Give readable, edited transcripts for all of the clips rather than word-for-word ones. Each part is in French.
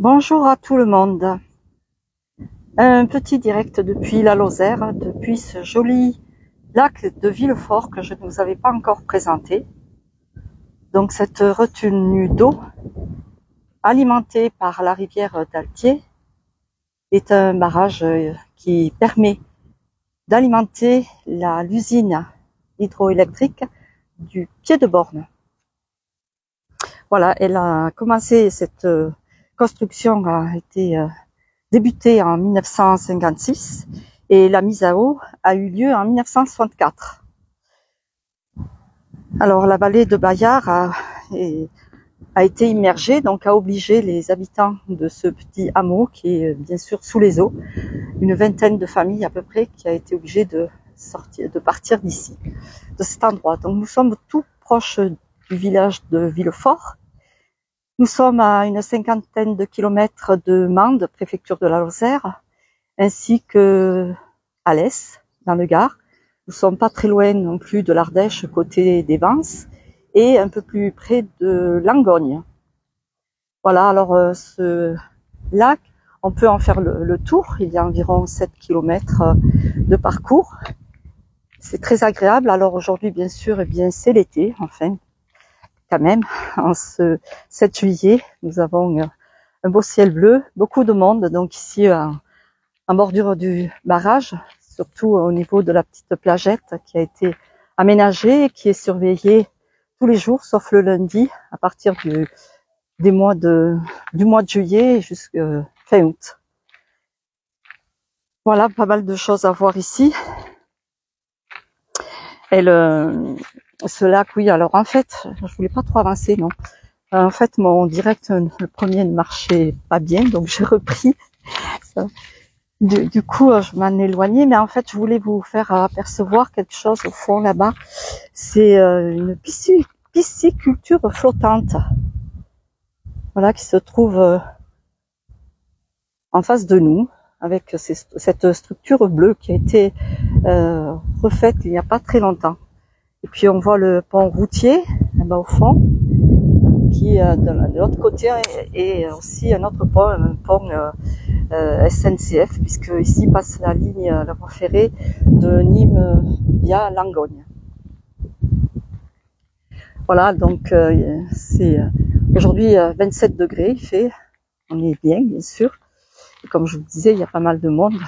Bonjour à tout le monde. Un petit direct depuis la Lozère, depuis ce joli lac de Villefort que je ne vous avais pas encore présenté. Donc cette retenue d'eau alimentée par la rivière d'Altier est un barrage qui permet d'alimenter l'usine hydroélectrique du Pied de Borne. Voilà, elle a commencé, cette construction a été débutée en 1956 et la mise à eau a eu lieu en 1964. Alors la vallée de Bayard a été immergée, donc a obligé les habitants de ce petit hameau qui est bien sûr sous les eaux, une vingtaine de familles à peu près, qui a été obligée de partir d'ici, de cet endroit. Donc nous sommes tout proches du village de Villefort. Nous sommes à une cinquantaine de kilomètres de Mende, préfecture de la Lozère, ainsi que à l'est, dans le Gard. Nous sommes pas très loin non plus de l'Ardèche, côté des Vances, et un peu plus près de Langogne. Voilà, alors ce lac, on peut en faire le tour. Il y a environ 7 kilomètres de parcours. C'est très agréable. Alors aujourd'hui, bien sûr, eh bien c'est l'été, enfin, quand même, en ce 7 juillet, nous avons un beau ciel bleu, beaucoup de monde, donc ici en bordure du barrage, surtout au niveau de la petite plagette qui a été aménagée et qui est surveillée tous les jours, sauf le lundi, à partir du mois de juillet jusqu'à fin août. Voilà, pas mal de choses à voir ici. Et ce lac, oui, alors en fait, je voulais pas trop avancer, non. En fait, mon direct, le premier ne marchait pas bien, donc j'ai repris ça. Du coup, je m'en éloignais, mais en fait, je voulais vous faire apercevoir quelque chose au fond là-bas. C'est une pisciculture flottante, voilà, qui se trouve en face de nous, avec cette structure bleue qui a été refaite il n'y a pas très longtemps. Et puis on voit le pont routier là-bas au fond, qui de l'autre côté est aussi un autre pont, un pont SNCF, puisque ici passe la ligne, la voie ferrée de Nîmes via Langogne. Voilà, donc c'est aujourd'hui 27 degrés, il fait, on est bien sûr. Et comme je vous disais, il y a pas mal de monde,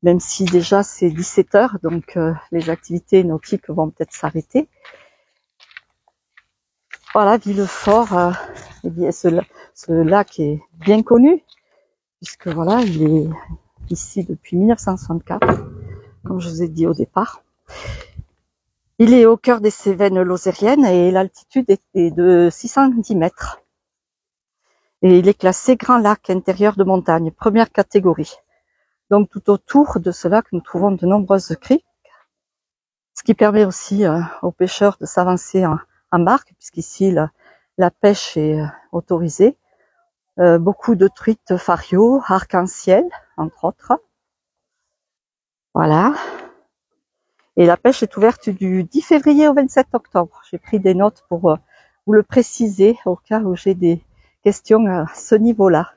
même si déjà c'est 17 heures, donc les activités nautiques vont peut-être s'arrêter. Voilà, Villefort, eh bien, ce lac est bien connu, puisque voilà, il est ici depuis 1964, comme je vous ai dit au départ. Il est au cœur des Cévennes lozériennes et l'altitude est de 610 mètres. Et il est classé grand lac intérieur de montagne, première catégorie. Donc tout autour de ce lac, nous trouvons de nombreuses criques, ce qui permet aussi aux pêcheurs de s'avancer en barque, puisqu'ici la pêche est autorisée. Beaucoup de truites fario, arc-en-ciel, entre autres. Voilà. Et la pêche est ouverte du 10 février au 27 octobre. J'ai pris des notes pour vous le préciser au cas où j'ai des questions à ce niveau-là.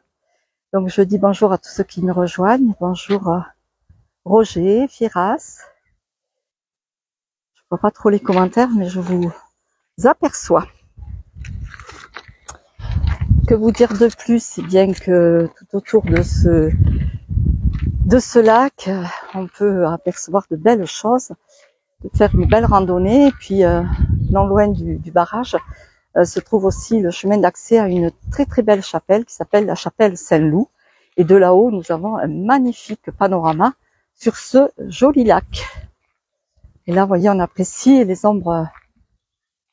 Donc je dis bonjour à tous ceux qui me rejoignent. Bonjour Roger, Firas. Je vois pas trop les commentaires, mais je vous aperçois. Que vous dire de plus, c'est bien que tout autour de ce lac, on peut apercevoir de belles choses, de faire une belle randonnée, et puis non loin du barrage se trouve aussi le chemin d'accès à une très très belle chapelle qui s'appelle la chapelle Saint-Loup, et de là-haut nous avons un magnifique panorama sur ce joli lac. Et là, vous voyez, on apprécie les endroits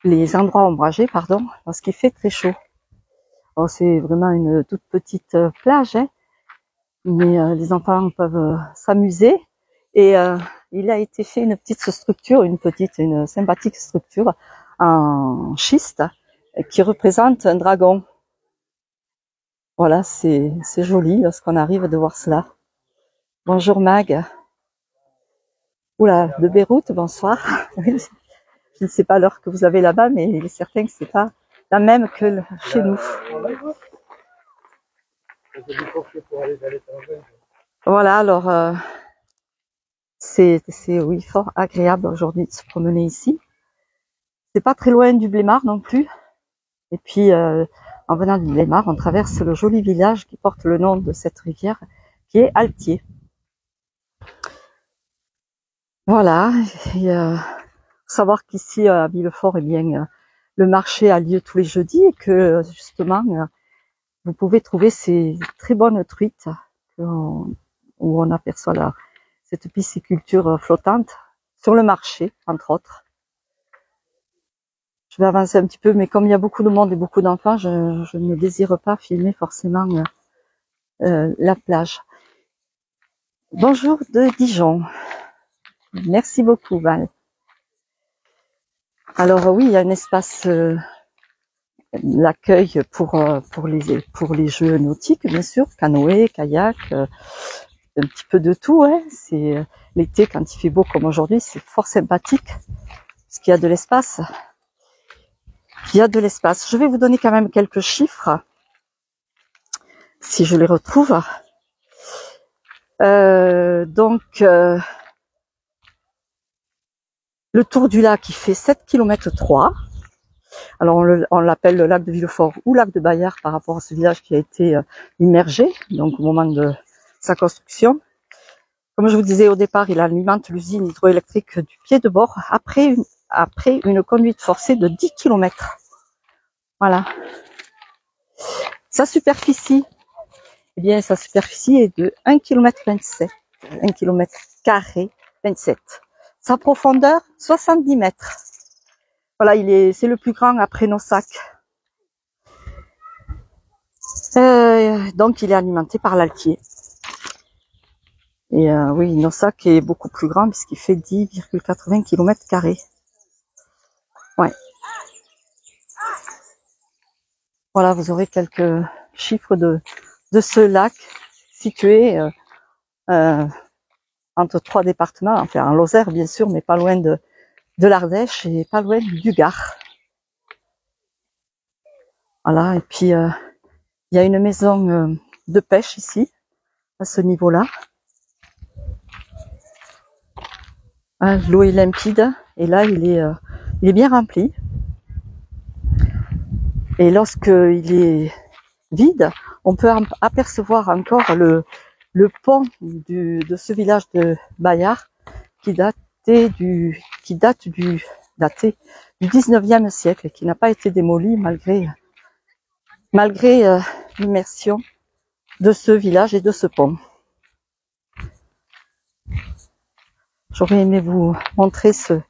ombragés, lorsqu'il fait très chaud. Alors, c'est vraiment une toute petite plage, hein, mais les enfants peuvent s'amuser. Et il a été fait une petite structure, une sympathique structure en schiste qui représente un dragon. Voilà, c'est joli lorsqu'on arrive de voir cela. Bonjour Mag. Oula, de Beyrouth, bonsoir. Je ne sais pas l'heure que vous avez là-bas, mais il est certain que c'est pas la même que chez nous. Voilà, alors c'est oui, fort agréable aujourd'hui de se promener ici. C'est pas très loin du Blémard non plus. Et puis en venant du Blémard, on traverse le joli village qui porte le nom de cette rivière, qui est Altier. Voilà, et faut savoir qu'ici à Villefort, eh bien, le marché a lieu tous les jeudis et que justement, vous pouvez trouver ces très bonnes truites où on aperçoit cette pisciculture flottante sur le marché, entre autres. Je vais avancer un petit peu, mais comme il y a beaucoup de monde et beaucoup d'enfants, je ne désire pas filmer forcément la plage. Bonjour de Dijon. Merci beaucoup, Val. Alors oui, il y a un espace l'accueil pour les jeux nautiques, bien sûr, canoë, kayak, un petit peu de tout. Hein. C'est l'été quand il fait beau comme aujourd'hui, c'est fort sympathique parce qu'il y a de l'espace. Il y a de l'espace. Je vais vous donner quand même quelques chiffres si je les retrouve. Le tour du lac, il fait 7,3 km. Alors on l'appelle le lac de Villefort ou lac de Bayard par rapport à ce village qui a été immergé, donc au moment de sa construction. Comme je vous disais au départ, il alimente l'usine hydroélectrique du pied de bord après une conduite forcée de 10 km. Voilà. Sa superficie, eh bien sa superficie est de 1 km 27, 1 km carré 27. Sa profondeur, 70 mètres. Voilà, c'est le plus grand après Nossac. Donc il est alimenté par l'Altier. Et oui, Nossac est beaucoup plus grand puisqu'il fait 10,80 km². Ouais. Voilà, vous aurez quelques chiffres de ce lac situé entre 3 départements, enfin en Lozère bien sûr, mais pas loin de l'Ardèche et pas loin du Gard. Voilà, et puis il y a une maison de pêche ici, à ce niveau-là. L'eau est limpide et là il est bien rempli. Et lorsqu'il est vide, on peut apercevoir encore le pont de ce village de Bayard qui date du 19e siècle et qui n'a pas été démoli malgré l'immersion de ce village et de ce pont. J'aurais aimé vous montrer ce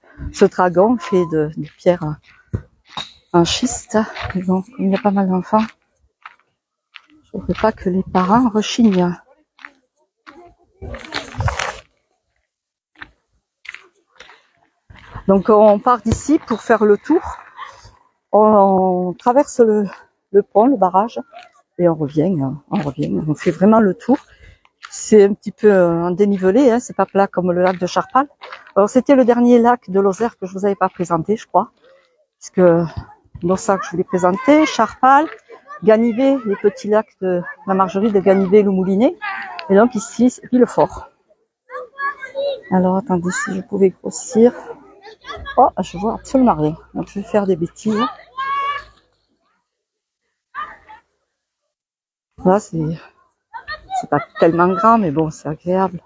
dragon fait de pierre en schiste, mais bon, comme il y a pas mal d'enfants, je ne voudrais pas que les parents rechignent. Donc on part d'ici pour faire le tour. On traverse le pont, le barrage, et on revient. On fait vraiment le tour. C'est un petit peu en dénivelé, hein, c'est pas plat comme le lac de Charpal. Alors c'était le dernier lac de Lozère que je vous avais pas présenté, je crois, parce que Nossac je vous l'ai présenté, Charpal, Ganivet, les petits lacs de la Margerie de Ganivet, le Moulinet, et donc ici c'est Villefort. Alors attendez, si je pouvais grossir. Oh, je vois absolument rien, donc je vais faire des bêtises. Là c'est pas tellement grand, mais bon, c'est agréable.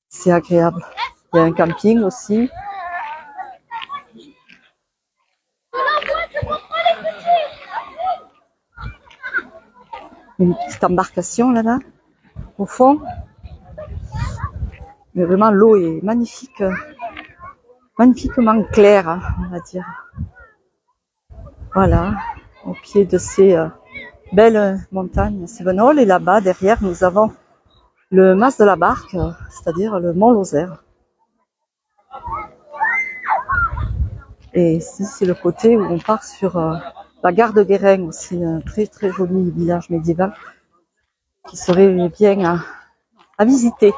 C'est agréable. Il y a un camping aussi. Une petite embarcation là-bas, au fond. Mais vraiment, l'eau est magnifique. Magnifiquement claire, hein, on va dire. Voilà, au pied de ces belles montagnes Cévenol. Et là-bas, derrière, nous avons le mas de la Barque, c'est-à-dire le mont Lozère. Et ici, c'est le côté où on part sur la gare de Guérin, aussi un très très joli village médiéval qui serait bien à visiter.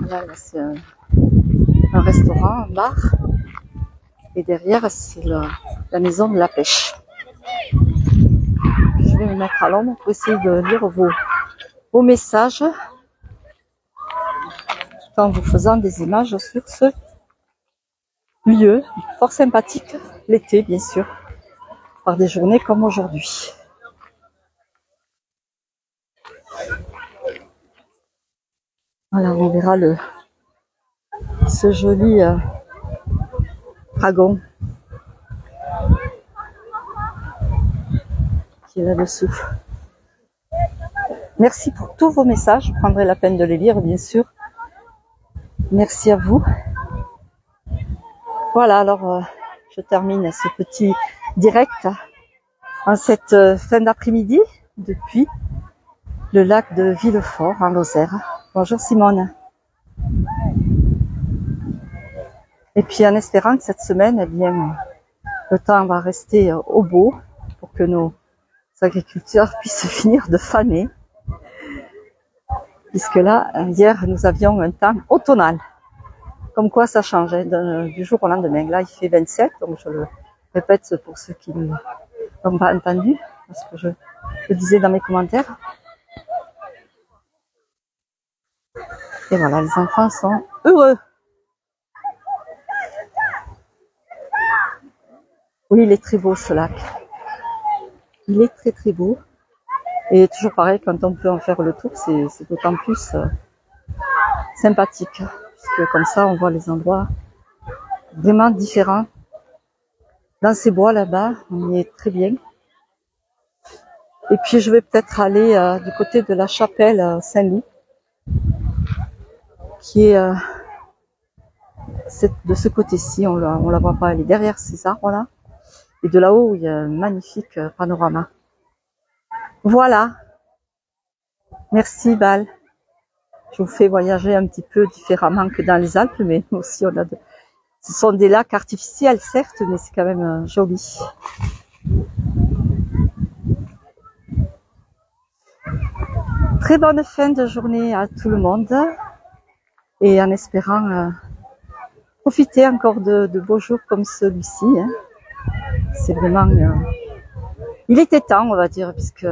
Là c'est un restaurant, un bar. Et derrière, c'est la maison de la pêche. Je vais me mettre à l'ombre pour essayer de lire vos messages tout en vous faisant des images sur ce lieu fort sympathique, l'été bien sûr, par des journées comme aujourd'hui. Voilà, on verra ce joli dragon qui est là-dessous. Merci pour tous vos messages, je prendrai la peine de les lire bien sûr. Merci à vous. Voilà, alors je termine ce petit direct en cette fin d'après-midi depuis le lac de Villefort en Lozère. Bonjour Simone. Et puis en espérant que cette semaine, eh bien, le temps va rester au beau pour que nos agriculteurs puissent finir de faner. Puisque là, hier, nous avions un temps automnal. Comme quoi ça change du jour au lendemain. Là, il fait 27, donc je le répète pour ceux qui ne l'ont pas entendu, parce que je le disais dans mes commentaires. Et voilà, les enfants sont heureux. Oui, il est très beau ce lac. Il est très très beau. Et toujours pareil, quand on peut en faire le tour, c'est d'autant plus sympathique. Puisque comme ça, on voit les endroits vraiment différents. Dans ces bois là-bas, on y est très bien. Et puis je vais peut-être aller du côté de la chapelle Saint-Loup, qui est de ce côté-ci, on la voit pas, elle est derrière ces arbres-là. Et de là-haut, il y a un magnifique panorama. Voilà. Merci Bal. Je vous fais voyager un petit peu différemment que dans les Alpes, mais aussi on a ce sont des lacs artificiels, certes, mais c'est quand même joli. Très bonne fin de journée à tout le monde. Et en espérant profiter encore de beaux jours comme celui-ci. Hein. C'est vraiment... il était temps, on va dire, puisque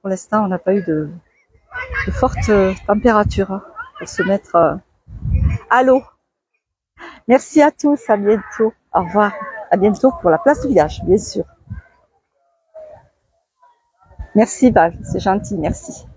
pour l'instant, on n'a pas eu de fortes températures pour se mettre à l'eau. Merci à tous, à bientôt. Au revoir. À bientôt pour la place du village, bien sûr. Merci Val, c'est gentil, merci.